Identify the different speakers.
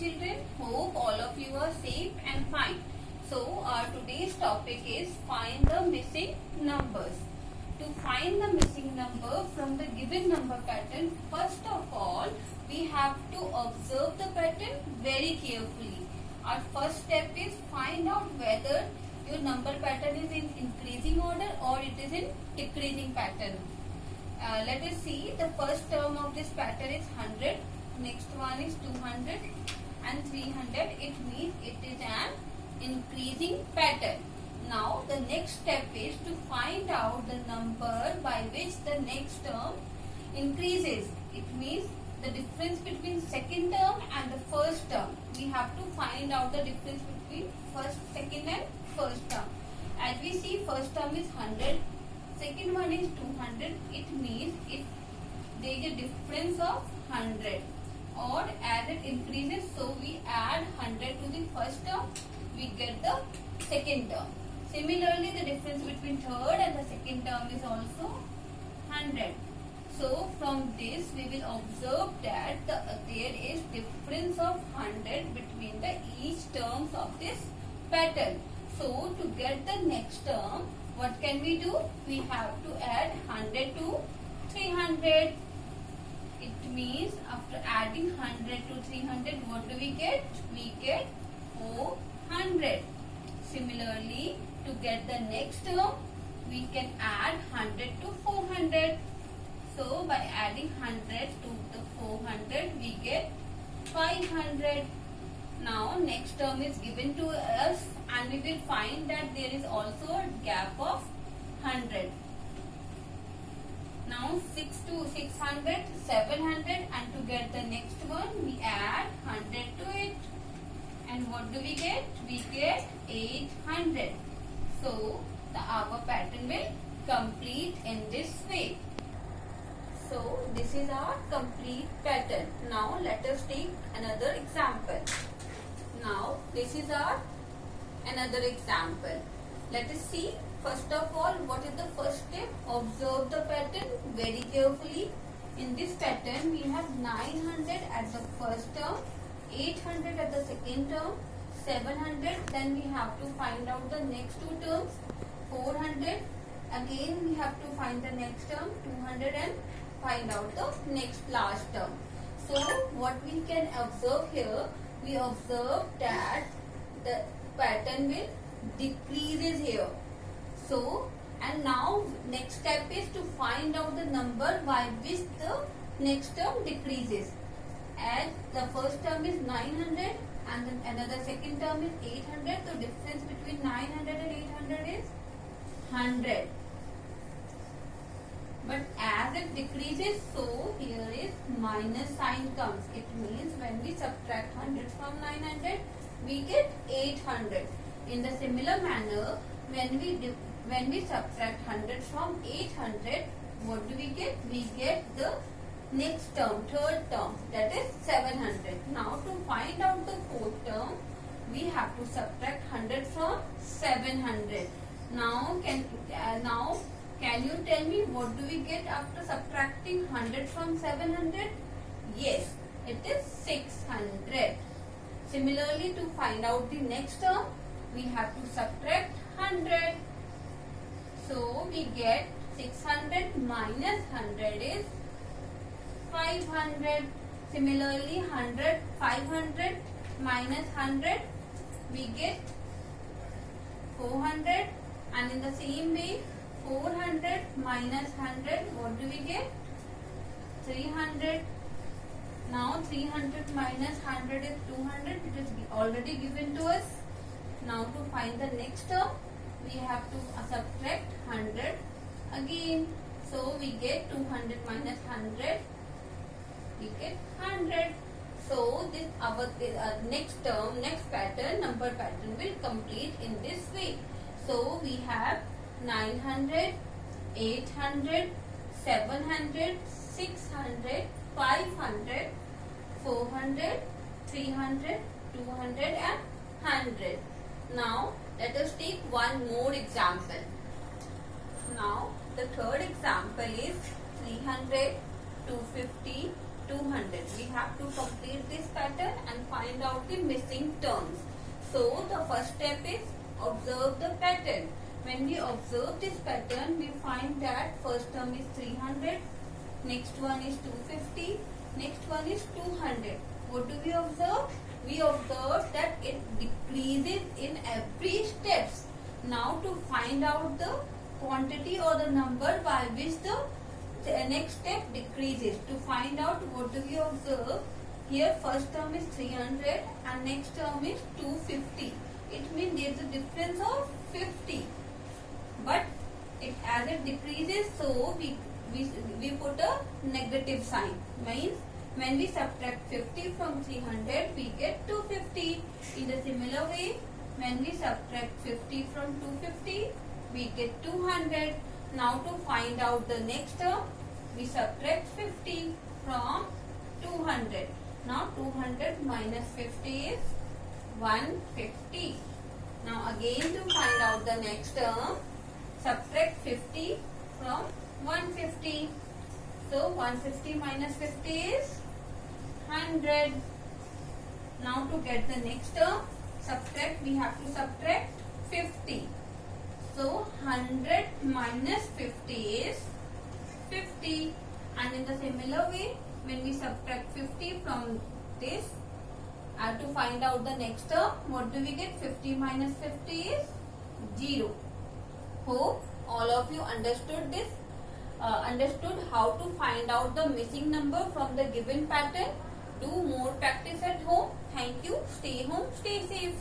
Speaker 1: children. Hope all of you are safe and fine. So our today's topic is find the missing numbers. To find the missing number from the given number pattern, first of all we have to observe the pattern very carefully. Our first step is find out whether your number pattern is in increasing order or it is in decreasing pattern. Let us see, the first term of this pattern is 100, next one is 200 and 300. It means it is an increasing pattern. Now the next step is to find out the number by which the next term increases. It means the difference between second term and the first term. We have to find out the difference between second and first term. As we see, first term is 100, second one is 200. It means there is a difference of 100, or as it increases, so we add 100 to the first term, we get the second term. Similarly, the difference between third and the second term is also 100. So from this we will observe that there is difference of 100 between the each terms of this pattern. So to get the next term, what can we do? We have to add 100 to 300. It means after adding 100 to 300, what do we get? We get 400. Similarly, to get the next term, we can add 100 to 400. So by adding 100 to the 400, we get 500. Now next term is given to us and we will find that there is also a gap of 100. Now 600, 700, and to get the next one we add 100 to it. And what do we get? We get 800. So our pattern will complete in this way. So this is our complete pattern. Now let us take another example. Now this is our another example. Let us see, first of all, what is the first step? Observe the pattern very carefully. In this pattern we have 900 at the first term, 800 at the second term, 700, then we have to find out the next two terms, 400, again we have to find the next term, 200, and find out the next last term. So what we can observe here, we observe that the pattern will decreases here. So, and now next step is to find out the number by which the next term decreases. As the first term is 900 and then another second term is 800, so difference between 900 and 800 is 100. But as it decreases, so here is minus sign comes. It means when we subtract 100 from 900, we get 800. In the similar manner, when we subtract 100 from 800, what do we get? We get the next term, third term, that is 700. Now to find out the fourth term, we have to subtract 100 from 700. Now can you tell me what do we get after subtracting 100 from 700? Yes, it is 600. Similarly, to find out the next term, we have to subtract 100. So we get 600 minus 100 is 500. Similarly, 500 minus 100, we get 400. And in the same way, 400 minus 100, what do we get? 300. Now 300 minus 100 is 200. It is already given to us. Now to find the next term, we have to subtract 100 again. So we get 200 minus 100, we get 100. So this our next term, next pattern, number pattern will complete in this way. So we have 900, 800, 700, 600, 500, 400, 300, 200 and 100. Now let us take one more example. Now the third example is 300, 250, 200. We have to complete this pattern and find find out the missing terms. So the first step is observe the pattern. When we observe this pattern, we find that first term is 300, next one is 250, next one is 200. What do we observe? We observe that it decreases in every steps. Now to find out the quantity or the number by which the next step decreases, to find out what do we observe? Here first term is 300 and next term is 250. It means there is a difference of 50. But as it decreases, so we put a negative sign. Means when we subtract 50 from 300, we get 250. In the similar way, when we subtract 50 from 250, we get 200. Now to find out the next term, we subtract 50 from 200. Now 200 minus 50 is 150. Now again to find out the next term, subtract 50 from 150. So 150 minus 50 is 100. Now to get the next term, we have to subtract 50. So 100 minus 50 is 50. And in the similar way, when we subtract 50 from this, to find out the next term, what do we get? 50 minus 50 is 0. Hope all of you understood this, understood how to find out the missing number from the given pattern. Do more practice at home. Thank you. Stay home, stay safe.